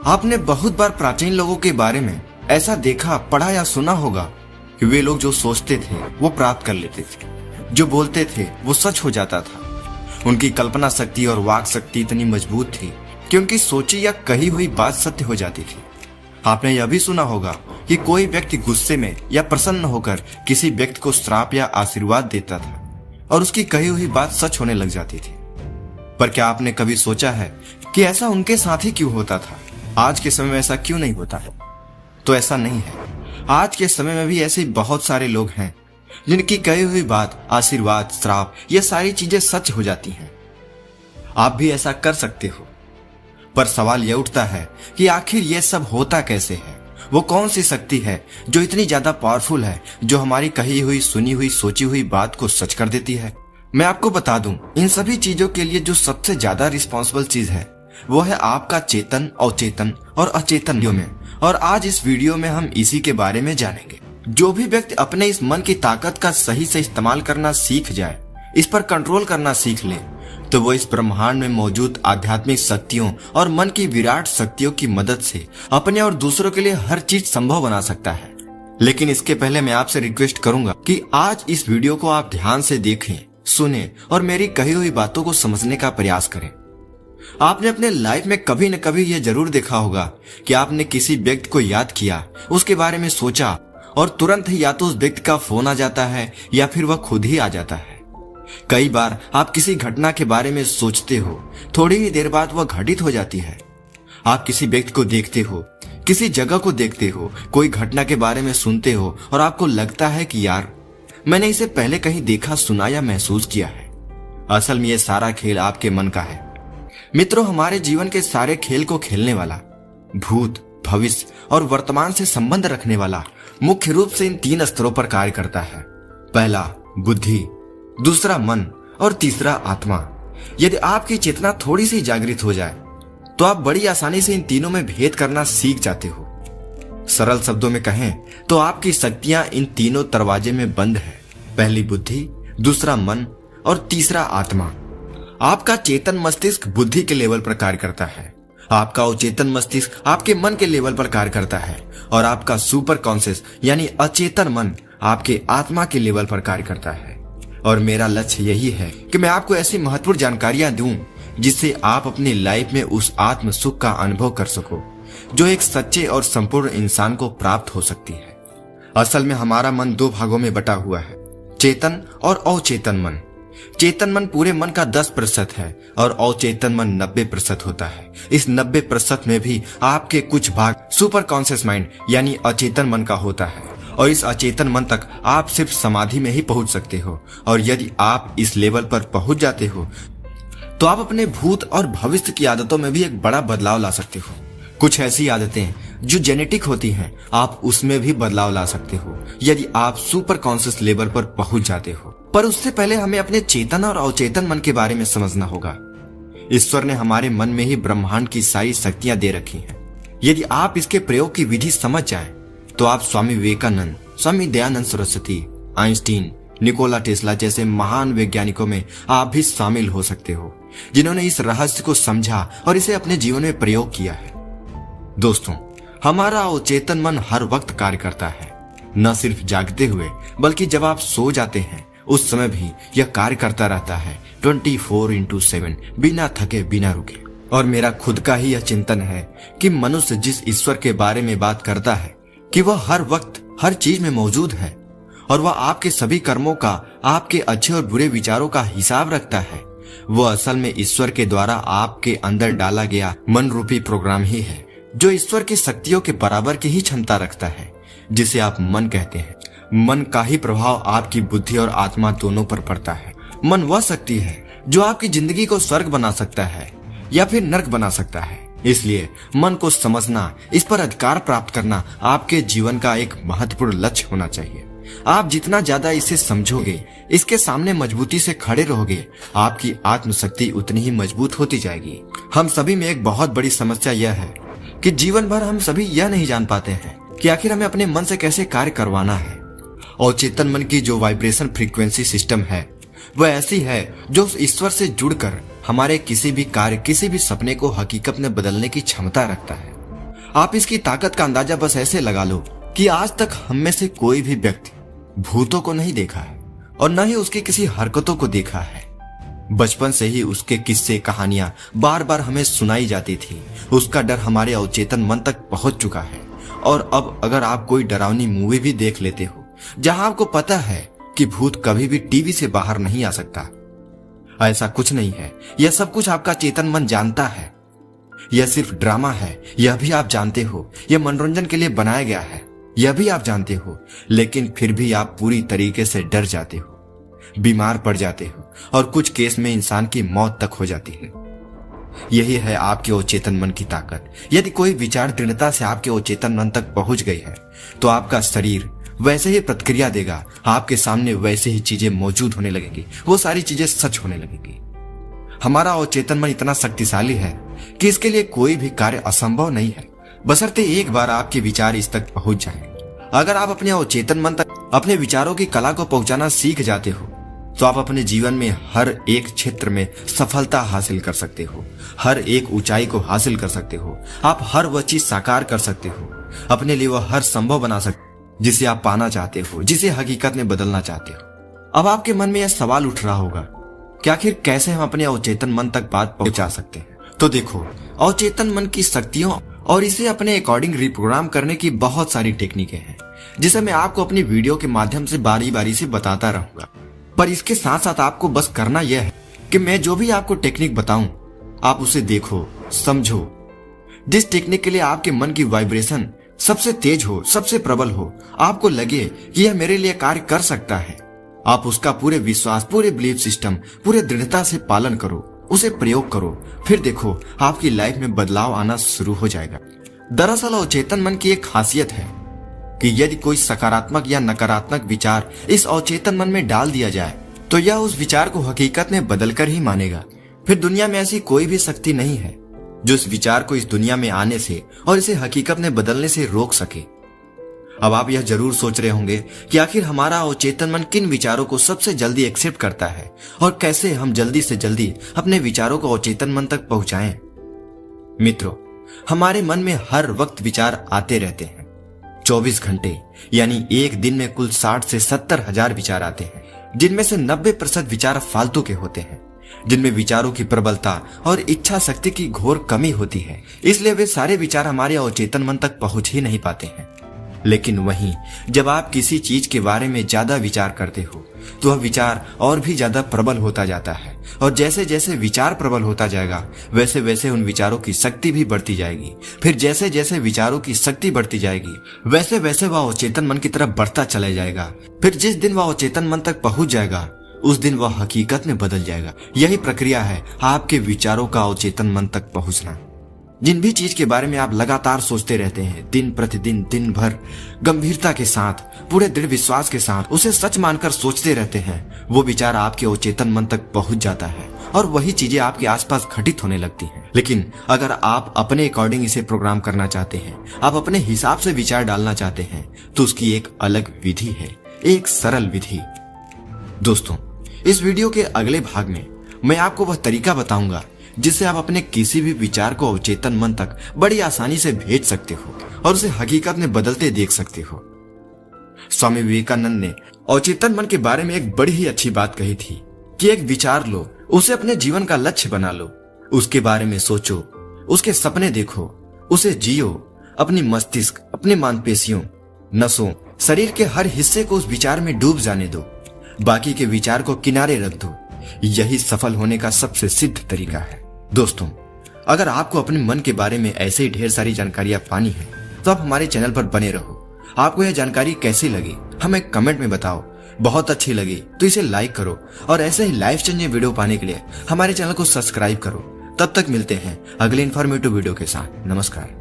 आपने बहुत बार प्राचीन लोगों के बारे में ऐसा देखा, पढ़ा या सुना होगा कि वे लोग जो सोचते थे वो प्राप्त कर लेते थे, जो बोलते थे वो सच हो जाता था। उनकी कल्पना शक्ति और वाक शक्ति इतनी मजबूत थी कि उनकी सोची या कही हुई बात सत्य हो जाती थी। आपने यह भी सुना होगा कि कोई व्यक्ति गुस्से में या प्रसन्न होकर किसी व्यक्ति को श्राप या आशीर्वाद देता था और उसकी कही हुई बात सच होने लग जाती थी। पर क्या आपने कभी सोचा है कि ऐसा उनके साथ ही क्यों होता था? आज के समय में ऐसा क्यों नहीं होता है? तो ऐसा नहीं है। आज के समय में भी ऐसे बहुत सारे लोग हैं जिनकी कही हुई बात, आशीर्वाद, श्राप, ये सारी चीजें सच हो जाती हैं। आप भी ऐसा कर सकते हो। पर सवाल यह उठता है कि आखिर ये सब होता कैसे है? वो कौन सी शक्ति है जो इतनी ज्यादा पावरफुल है, जो हमारी कही हुई, सुनी हुई, सोची हुई बात को सच कर देती है? मैं आपको बता दूं, इन सभी चीजों के लिए जो सबसे ज्यादा रिस्पॉन्सिबल चीज है वो है आपका चेतन, अवचेतन और अचेतन में। और आज इस वीडियो में हम इसी के बारे में जानेंगे। जो भी व्यक्ति अपने इस मन की ताकत का सही से इस्तेमाल करना सीख जाए, इस पर कंट्रोल करना सीख ले, तो वो इस ब्रह्मांड में मौजूद आध्यात्मिक शक्तियों और मन की विराट शक्तियों की मदद से अपने और दूसरों के लिए हर चीज संभव बना सकता है। लेकिन इसके पहले मैं आपसे रिक्वेस्ट करूंगा कि आज इस वीडियो को आप ध्यान से देखें, सुने और मेरी कही हुई बातों को समझने का प्रयास करें। आपने अपने लाइफ में कभी न कभी यह जरूर देखा होगा कि आपने किसी व्यक्ति को याद किया, उसके बारे में सोचा और तुरंत ही या तो उस व्यक्ति का फोन आ जाता है या फिर वह खुद ही आ जाता है। कई बार आप किसी घटना के बारे में सोचते हो, थोड़ी ही देर बाद वह घटित हो जाती है। आप किसी व्यक्ति को देखते हो, किसी जगह को देखते हो, कोई घटना के बारे में सुनते हो और आपको लगता है कि यार मैंने इसे पहले कहीं देखा, सुना या महसूस किया है। असल में ये सारा खेल आपके मन का है। मित्रों, हमारे जीवन के सारे खेल को खेलने वाला, भूत, भविष्य और वर्तमान से संबंध रखने वाला मुख्य रूप से इन 3 स्तरों पर कार्य करता है। पहला बुद्धि, दूसरा मन और तीसरा आत्मा। यदि आपकी चेतना थोड़ी सी जागृत हो जाए तो आप बड़ी आसानी से इन तीनों में भेद करना सीख जाते हो। सरल शब्दों में कहें तो आपकी शक्तियां इन तीनों दरवाजे में बंद है। पहली बुद्धि, दूसरा मन और तीसरा आत्मा। आपका चेतन मस्तिष्क बुद्धि के लेवल पर कार्य करता है, आपका अवचेतन मस्तिष्क आपके मन के लेवल पर कार्य करता है और आपका सुपर कॉन्शियस यानी अचेतन मन आपके आत्मा के लेवल पर कार्य करता है। और मेरा लक्ष्य यही है कि मैं आपको ऐसी महत्वपूर्ण जानकारियां दूं जिससे आप अपनी लाइफ में उस आत्म सुख का अनुभव कर सको जो एक सच्चे और संपूर्ण इंसान को प्राप्त हो सकती है। असल में हमारा मन 2 भागों में बटा हुआ है, चेतन और अवचेतन मन। चेतन मन पूरे मन का 10% है और अवचेतन मन 90% होता है। इस 90% में भी आपके कुछ भाग सुपर कॉन्शियस माइंड यानी अचेतन मन का होता है और इस अचेतन मन तक आप सिर्फ समाधि में ही पहुंच सकते हो। और यदि आप इस लेवल पर पहुंच जाते हो तो आप अपने भूत और भविष्य की आदतों में भी एक बड़ा बदलाव ला सकते हो। कुछ ऐसी आदतें जो जेनेटिक होती हैं, आप उसमें भी बदलाव ला सकते हो यदि आप सुपर कॉन्शियस लेवल पर पहुंच जाते हो। पर उससे पहले हमें अपने चेतन और अवचेतन मन के बारे में समझना होगा। ईश्वर ने हमारे मन में ही ब्रह्मांड की सारी शक्तियां दे रखी हैं। यदि आप इसके प्रयोग की विधि समझ जाएं, तो आप Swami Vivekananda, Swami Dayanand Saraswati, Einstein, Nikola Tesla जैसे महान वैज्ञानिकों में आप भी शामिल हो सकते हो जिन्होंने इस रहस्य को समझा और इसे अपने जीवन में प्रयोग किया है। दोस्तों, हमारा अवचेतन मन हर वक्त कार्य करता है, न सिर्फ जागते हुए बल्कि जब आप सो जाते हैं उस समय भी यह कार्य करता रहता है 24/7 बिना थके, बिना रुके। और मेरा खुद का ही यह चिंतन है कि मनुष्य जिस ईश्वर के बारे में बात करता है कि वह हर वक्त हर चीज में मौजूद है और वह आपके सभी कर्मों का, आपके अच्छे और बुरे विचारों का हिसाब रखता है, वह असल में ईश्वर के द्वारा आपके अंदर डाला गया मन रूपी प्रोग्राम ही है जो ईश्वर की शक्तियों के बराबर की ही क्षमता रखता है, जिसे आप मन कहते हैं। मन का ही प्रभाव आपकी बुद्धि और आत्मा दोनों पर पड़ता है। मन वह शक्ति है जो आपकी जिंदगी को स्वर्ग बना सकता है या फिर नर्क बना सकता है। इसलिए मन को समझना, इस पर अधिकार प्राप्त करना आपके जीवन का एक महत्वपूर्ण लक्ष्य होना चाहिए। आप जितना ज्यादा इसे समझोगे, इसके सामने मजबूती से खड़े रहोगे, आपकी आत्मशक्ति उतनी ही मजबूत होती जाएगी। हम सभी में एक बहुत बड़ी समस्या यह है कि जीवन भर हम सभी यह नहीं जान पाते हैं कि आखिर हमें अपने मन से कैसे कार्य करवाना है। और चेतन मन की जो वाइब्रेशन फ्रीक्वेंसी सिस्टम है वह ऐसी है जो उस ईश्वर से जुड़कर हमारे किसी भी कार्य, किसी भी सपने को हकीकत में बदलने की क्षमता रखता है। आप इसकी ताकत का अंदाजा बस ऐसे लगा लो कि आज तक हम में से कोई भी व्यक्ति भूतों को नहीं देखा है और न ही उसकी किसी हरकतों को देखा है। बचपन से ही उसके किस्से कहानियां बार बार हमें सुनाई जाती थी। उसका डर हमारे अवचेतन मन तक पहुंच चुका है। और अब अगर आप कोई डरावनी मूवी भी देख लेते हो जहां आपको पता है कि भूत कभी भी टीवी से बाहर नहीं आ सकता, ऐसा कुछ नहीं है। यह सब कुछ आपका चेतन मन जानता है। यह सिर्फ ड्रामा है, यह भी आप जानते हो। यह मनोरंजन के लिए बनाया गया है, यह भी आप जानते हो। लेकिन फिर भी आप पूरी तरीके से डर जाते हो, बीमार पड़ जाते हो और कुछ केस में इंसान की मौत तक हो जाती है। यही है आपके अवचेतन मन की ताकत। यदि कोई विचार दृढ़ता से आपके अवचेतन मन तक पहुंच गई है तो आपका शरीर वैसे ही प्रतिक्रिया देगा। आपके सामने वैसे ही चीजें मौजूद होने लगेंगी, वो सारी चीजें सच होने लगेंगी। हमारा अवचेतन मन इतना शक्तिशाली है कि इसके लिए कोई भी कार्य असंभव नहीं है, बशर्ते एक बार आपके विचार इस तक पहुंच जाएं। अगर आप अपने अवचेतन मन तक अपने विचारों की कला को पहुंचाना सीख जाते हो तो आप अपने जीवन में हर एक क्षेत्र में सफलता हासिल कर सकते हो, हर एक ऊंचाई को हासिल कर सकते हो। आप हर वह चीज साकार कर सकते हो, अपने लिए वह हर संभव बना सकते हो जिसे आप पाना चाहते हो, जिसे हकीकत में बदलना चाहते हो। अब आपके मन में यह सवाल उठ रहा होगा कि आखिर कैसे हम अपने अवचेतन मन तक बात पहुंचा सकते हैं। तो देखो, अवचेतन मन की शक्तियों और इसे अपने अकॉर्डिंग रिप्रोग्राम करने की बहुत सारी टेक्निकें हैं जिसे मैं आपको अपनी वीडियो के माध्यम से बारी बारी से बताता रहूंगा। पर इसके साथ साथ आपको बस करना यह है कि मैं जो भी आपको टेक्निक बताऊं आप उसे देखो, समझो। जिस टेक्निक के लिए आपके मन की वाइब्रेशन सबसे तेज हो, सबसे प्रबल हो, आपको लगे कि यह मेरे लिए कार्य कर सकता है, आप उसका पूरे विश्वास, पूरे बिलीफ सिस्टम, पूरे दृढ़ता से पालन करो, उसे प्रयोग करो। फिर देखो आपकी लाइफ में बदलाव आना शुरू हो जाएगा। दरअसल अवचेतन मन की एक खासियत है कि यदि कोई सकारात्मक या नकारात्मक विचार इस अवचेतन मन में डाल दिया जाए तो यह उस विचार को हकीकत में बदलकर ही मानेगा। फिर दुनिया में ऐसी कोई भी शक्ति नहीं है जो इस विचार को इस दुनिया में आने से और इसे हकीकत में बदलने से रोक सके। अब आप यह जरूर सोच रहे होंगे कि आखिर हमारा अवचेतन मन किन विचारों को सबसे जल्दी एक्सेप्ट करता है और कैसे हम जल्दी से जल्दी अपने विचारों को अवचेतन मन तक पहुंचाएं। मित्रों, हमारे मन में हर वक्त विचार आते रहते हैं। 24 घंटे यानी एक दिन में कुल 60 से 70 हजार विचार आते हैं, जिनमें से 90% विचार फालतू के होते हैं, जिनमें विचारों की प्रबलता और इच्छा शक्ति की घोर कमी होती है। इसलिए वे सारे विचार हमारे अवचेतन मन तक पहुंच ही नहीं पाते हैं। लेकिन वहीं जब आप किसी चीज के बारे में ज्यादा विचार करते हो तो वह विचार और भी ज्यादा प्रबल होता जाता है और जैसे जैसे विचार प्रबल होता जाएगा वैसे वैसे उन विचारों की शक्ति भी बढ़ती जाएगी। फिर जैसे जैसे विचारों की शक्ति बढ़ती जाएगी वैसे वैसे वह अवचेतन मन की तरफ बढ़ता चला जाएगा। फिर जिस दिन वह अवचेतन मन तक पहुंच जाएगा उस दिन वह हकीकत में बदल जाएगा। यही प्रक्रिया है आपके विचारों का अवचेतन मन तक पहुंचना। जिन भी चीज के बारे में आप लगातार सोचते रहते हैं, दिन प्रतिदिन, दिन भर गंभीरता के साथ, पूरे दृढ़ विश्वास के साथ उसे सच मानकर सोचते रहते हैं, वो विचार आपके अवचेतन मन तक पहुंच जाता है और वही चीजें आपके आसपास घटित होने लगती हैं। लेकिन अगर आप अपने अकॉर्डिंग इसे प्रोग्राम करना चाहते हैं, आप अपने हिसाब से विचार डालना चाहते हैं, तो उसकी एक अलग विधि है, एक सरल विधि। दोस्तों, इस वीडियो के अगले भाग में मैं आपको वह तरीका बताऊंगा जिससे आप अपने किसी भी विचार को अवचेतन मन तक बड़ी आसानी से भेज सकते हो और उसे हकीकत में बदलते देख सकते हो। स्वामी विवेकानंद ने अवचेतन मन के बारे में एक बड़ी ही अच्छी बात कही थी कि एक विचार लो, उसे अपने जीवन का लक्ष्य बना लो, उसके बारे में सोचो, उसके सपने देखो, उसे जियो। अपनी मस्तिष्क, अपनी मांसपेशियों, नसों, शरीर के हर हिस्से को उस विचार में डूब जाने दो, बाकी के विचार को किनारे रख दो। यही सफल होने का सबसे सिद्ध तरीका है। दोस्तों, अगर आपको अपने मन के बारे में ऐसे ही ढेर सारी जानकारियां पानी है तो आप हमारे चैनल पर बने रहो। आपको यह जानकारी कैसी लगी हमें कमेंट में बताओ। बहुत अच्छी लगी तो इसे लाइक करो और ऐसे ही लाइफ चेंजिंग वीडियो पाने के लिए हमारे चैनल को सब्सक्राइब करो। तब तक मिलते हैं अगले इन्फॉर्मेटिव वीडियो के साथ। नमस्कार।